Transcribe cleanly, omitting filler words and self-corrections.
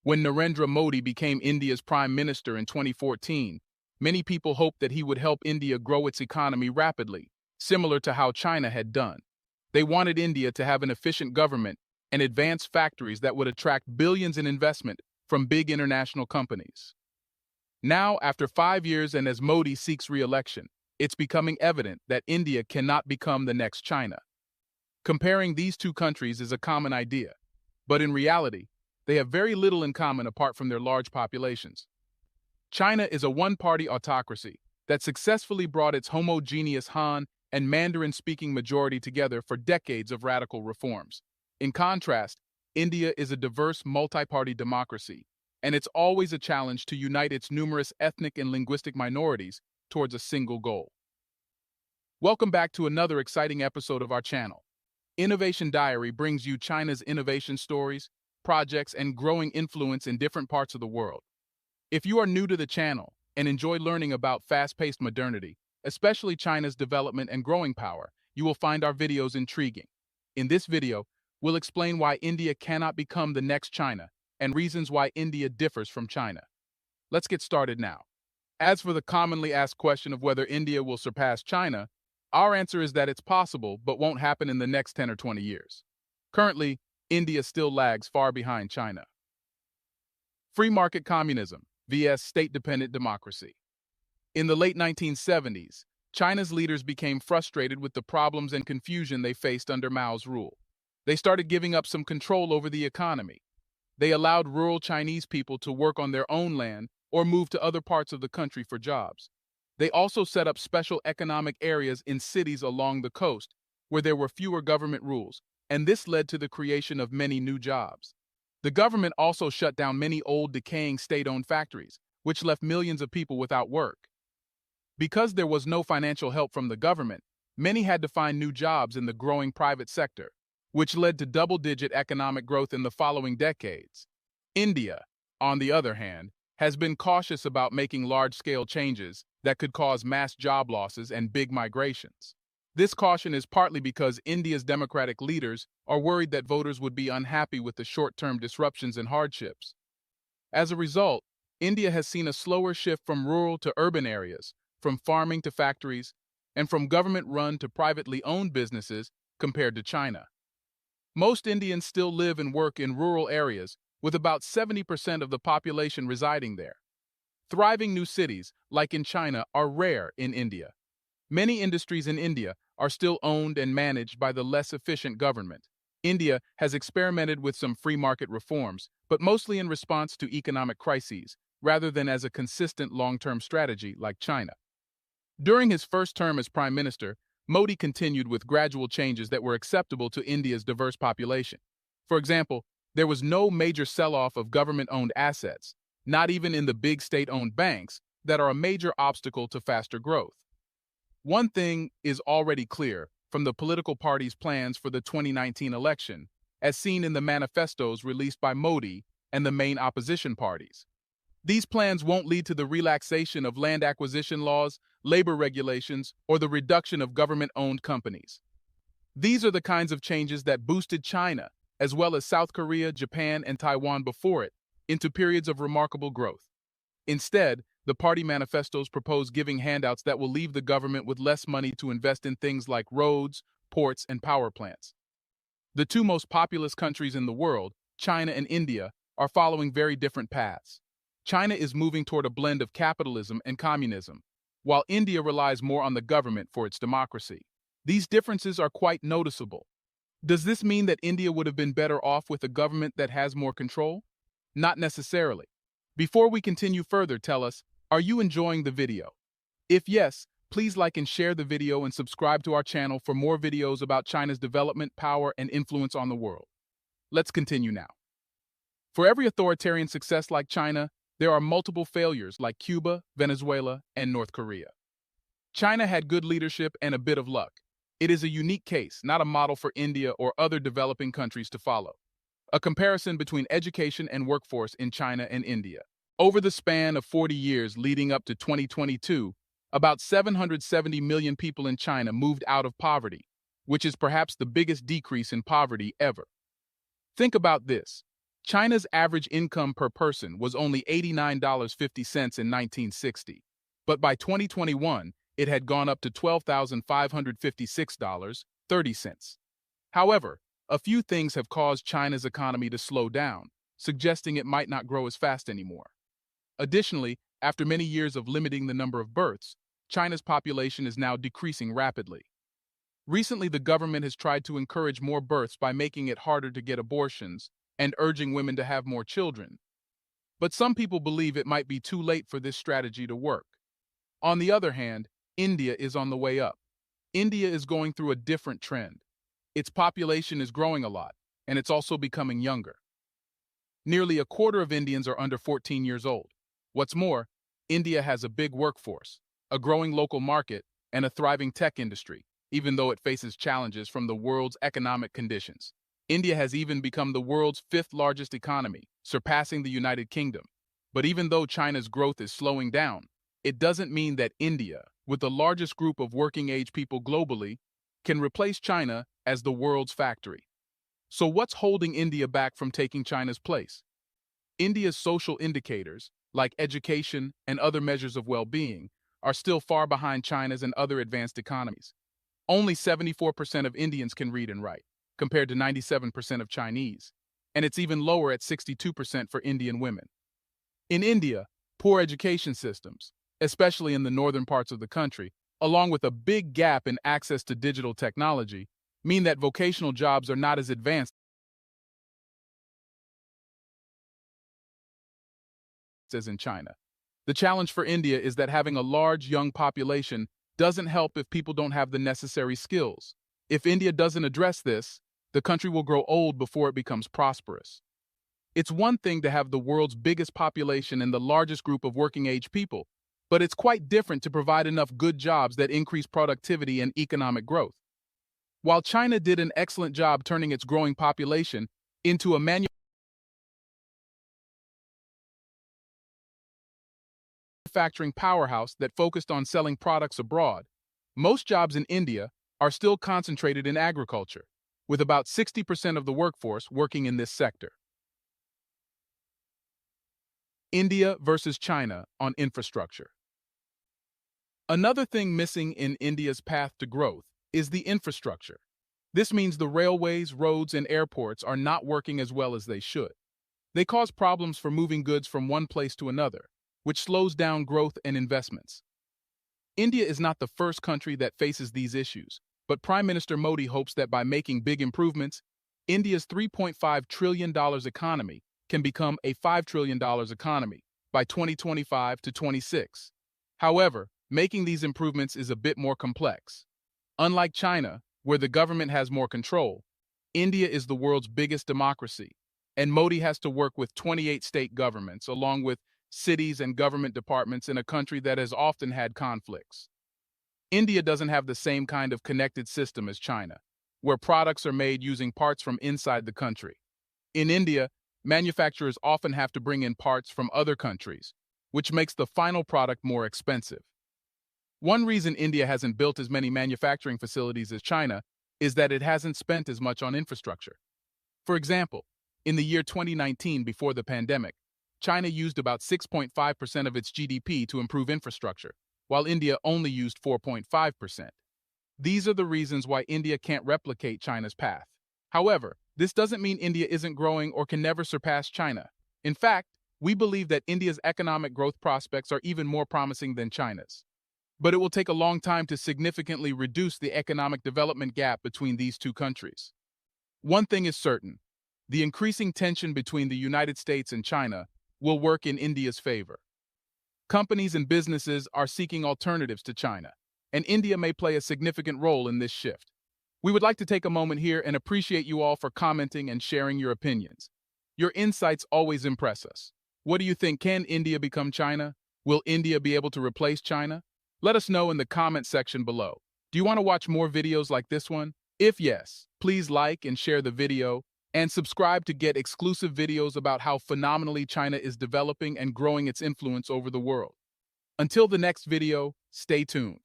When Narendra Modi became India's prime minister in 2014, many people hoped that he would help India grow its economy rapidly, similar to how China had done. They wanted India to have an efficient government and advanced factories that would attract billions in investment from big international companies. Now, after 5 years and as Modi seeks re-election, it's becoming evident that India cannot become the next China. Comparing these two countries is a common idea, but in reality, they have very little in common apart from their large populations. China is a one-party autocracy that successfully brought its homogeneous Han and Mandarin-speaking majority together for decades of radical reforms. In contrast, India is a diverse multi-party democracy, and it's always a challenge to unite its numerous ethnic and linguistic minorities towards a single goal. Welcome back to another exciting episode of our channel. Innovation Diary brings you China's innovation stories, projects, and growing influence in different parts of the world. If you are new to the channel and enjoy learning about fast-paced modernity, especially China's development and growing power, you will find our videos intriguing. In this video, we'll explain why India cannot become the next China and reasons why India differs from China. Let's get started now. As for the commonly asked question of whether India will surpass China, our answer is that it's possible, but won't happen in the next 10 or 20 years. Currently, India still lags far behind China. Free market communism vs. state-dependent democracy. In the late 1970s, China's leaders became frustrated with the problems and confusion they faced under Mao's rule. They started giving up some control over the economy. They allowed rural Chinese people to work on their own land or move to other parts of the country for jobs. They also set up special economic areas in cities along the coast where there were fewer government rules, and this led to the creation of many new jobs. The government also shut down many old, decaying state-owned factories, which left millions of people without work. Because there was no financial help from the government, many had to find new jobs in the growing private sector, which led to double-digit economic growth in the following decades. India, on the other hand, has been cautious about making large-scale changes that could cause mass job losses and big migrations. This caution is partly because India's democratic leaders are worried that voters would be unhappy with the short-term disruptions and hardships. As a result, India has seen a slower shift from rural to urban areas, from farming to factories, and from government-run to privately owned businesses compared to China. Most Indians still live and work in rural areas, with about 70% of the population residing there. Thriving new cities, like in China, are rare in India. Many industries in India are still owned and managed by the less efficient government. India has experimented with some free market reforms, but mostly in response to economic crises, rather than as a consistent long-term strategy like China. During his first term as prime minister, Modi continued with gradual changes that were acceptable to India's diverse population. For example, there was no major sell-off of government-owned assets, not even in the big state-owned banks that are a major obstacle to faster growth. One thing is already clear from the political parties' plans for the 2019 election, as seen in the manifestos released by Modi and the main opposition parties. These plans won't lead to the relaxation of land acquisition laws, labor regulations, or the reduction of government-owned companies. These are the kinds of changes that boosted China, as well as South Korea, Japan, and Taiwan before it, into periods of remarkable growth. Instead, the party manifestos propose giving handouts that will leave the government with less money to invest in things like roads, ports, and power plants. The two most populous countries in the world, China and India, are following very different paths. China is moving toward a blend of capitalism and communism, while India relies more on the government for its democracy. These differences are quite noticeable. Does this mean that India would have been better off with a government that has more control? Not necessarily. Before we continue further, tell us, are you enjoying the video? If yes, please like and share the video and subscribe to our channel for more videos about China's development, power, and influence on the world. Let's continue now. For every authoritarian success like China, there are multiple failures like Cuba, Venezuela, and North Korea. China had good leadership and a bit of luck. It is a unique case, not a model for India or other developing countries to follow. A comparison between education and workforce in China and India. Over the span of 40 years leading up to 2022, about 770 million people in China moved out of poverty, which is perhaps the biggest decrease in poverty ever. Think about this. China's average income per person was only $89.50 in 1960, but by 2021, it had gone up to $12,556.30. However, a few things have caused China's economy to slow down, suggesting it might not grow as fast anymore. Additionally, after many years of limiting the number of births, China's population is now decreasing rapidly. Recently, the government has tried to encourage more births by making it harder to get abortions and urging women to have more children. But some people believe it might be too late for this strategy to work. On the other hand, India is on the way up. India is going through a different trend. Its population is growing a lot, and it's also becoming younger. Nearly a quarter of Indians are under 14 years old. What's more, India has a big workforce, a growing local market, and a thriving tech industry, even though it faces challenges from the world's economic conditions. India has even become the world's fifth largest economy, surpassing the United Kingdom. But even though China's growth is slowing down, it doesn't mean that India, with the largest group of working-age people globally, can replace China as the world's factory. So what's holding India back from taking China's place? India's social indicators, like education and other measures of well-being, are still far behind China's and other advanced economies. Only 74% of Indians can read and write, compared to 97% of Chinese, and it's even lower at 62% for Indian women. In India, poor education systems, especially in the northern parts of the country, along with a big gap in access to digital technology, mean that vocational jobs are not as advanced as in China. The challenge for India is that having a large, young population doesn't help if people don't have the necessary skills. If India doesn't address this, the country will grow old before it becomes prosperous. It's one thing to have the world's biggest population and the largest group of working-age people, but it's quite different to provide enough good jobs that increase productivity and economic growth. While China did an excellent job turning its growing population into a manufacturing powerhouse that focused on selling products abroad, most jobs in India are still concentrated in agriculture, with about 60% of the workforce working in this sector. India versus China on infrastructure. Another thing missing in India's path to growth is the infrastructure. This means the railways, roads, and airports are not working as well as they should. They cause problems for moving goods from one place to another, which slows down growth and investments. India is not the first country that faces these issues, but Prime Minister Modi hopes that by making big improvements, India's $3.5 trillion economy can become a $5 trillion economy by 2025 to 26. However, making these improvements is a bit more complex. Unlike China, where the government has more control, India is the world's biggest democracy, and Modi has to work with 28 state governments, along with cities and government departments in a country that has often had conflicts. India doesn't have the same kind of connected system as China, where products are made using parts from inside the country. In India, manufacturers often have to bring in parts from other countries, which makes the final product more expensive. One reason India hasn't built as many manufacturing facilities as China is that it hasn't spent as much on infrastructure. For example, in the year 2019, before the pandemic, China used about 6.5% of its GDP to improve infrastructure, while India only used 4.5%. These are the reasons why India can't replicate China's path. However, this doesn't mean India isn't growing or can never surpass China. In fact, we believe that India's economic growth prospects are even more promising than China's. But it will take a long time to significantly reduce the economic development gap between these two countries. One thing is certain: the increasing tension between the United States and China will work in India's favor. Companies and businesses are seeking alternatives to China, and India may play a significant role in this shift. We would like to take a moment here and appreciate you all for commenting and sharing your opinions. Your insights always impress us. What do you think? Can India become China? Will India be able to replace China? Let us know in the comment section below. Do you want to watch more videos like this one? If yes, please like and share the video, and subscribe to get exclusive videos about how phenomenally China is developing and growing its influence over the world. Until the next video, stay tuned.